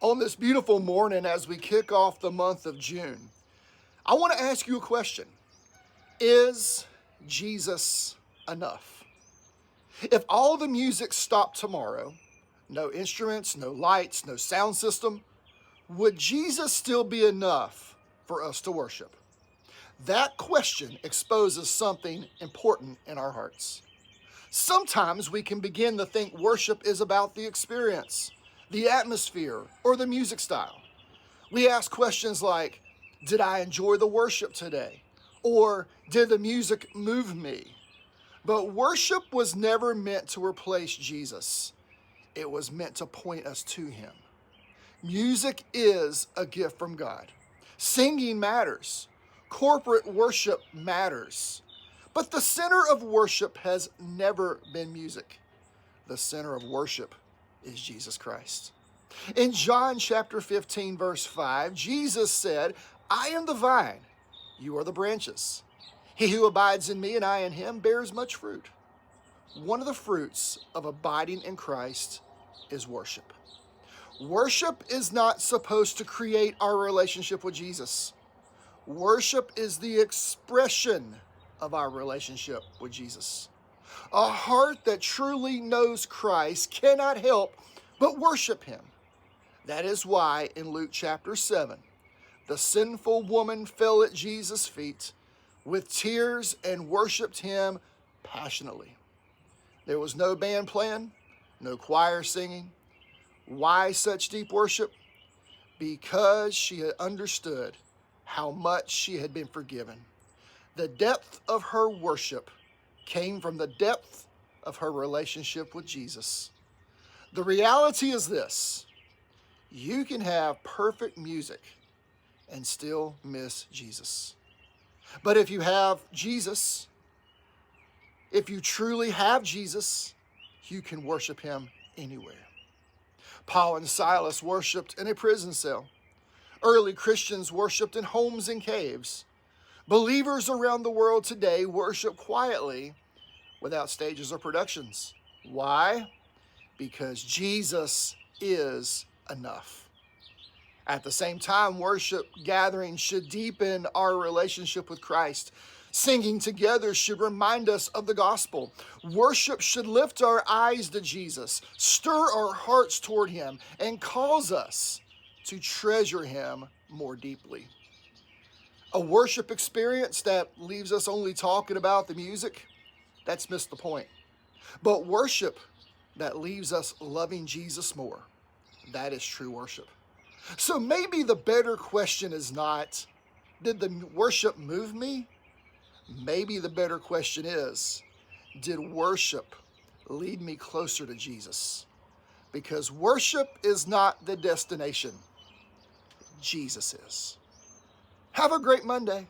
On this beautiful morning, as we kick off the month of June, I want to ask you a question. Is Jesus enough? If all the music stopped tomorrow, no instruments, no lights, no sound system, would Jesus still be enough for us to worship? That question exposes something important in our hearts. Sometimes we can begin to think worship is about the experience, the atmosphere, or the music style. We ask questions like, did I enjoy the worship today? Or did the music move me? But worship was never meant to replace Jesus. It was meant to point us to him. Music is a gift from God. Singing matters. Corporate worship matters. But the center of worship has never been music. The center of worship is Jesus Christ. In John chapter 15, verse 5, Jesus said, I am the vine, you are the branches. He who abides in me and I in him bears much fruit. One of the fruits of abiding in Christ is worship. Worship is not supposed to create our relationship with Jesus. Worship is the expression of our relationship with Jesus. A heart that truly knows Christ cannot help but worship him. That is why in Luke chapter 7, the sinful woman fell at Jesus' feet with tears and worshiped him passionately. There was no band playing, no choir singing. Why such deep worship? Because she had understood how much she had been forgiven. The depth of her worship came from the depth of her relationship with Jesus. The reality is this: you can have perfect music and still miss Jesus. But if you have Jesus, if you truly have Jesus, you can worship him anywhere. Paul and Silas worshiped in a prison cell. Early Christians worshiped in homes and caves. Believers around the world today worship quietly without stages or productions. Why? Because Jesus is enough. At the same time, worship gatherings should deepen our relationship with Christ. Singing together should remind us of the gospel. Worship should lift our eyes to Jesus, stir our hearts toward him, and cause us to treasure him more deeply. A worship experience that leaves us only talking about the music, that's missed the point. But worship that leaves us loving Jesus more, that is true worship. So maybe the better question is not, did the worship move me? Maybe the better question is, did worship lead me closer to Jesus? Because worship is not the destination. Jesus is. Have a great Monday.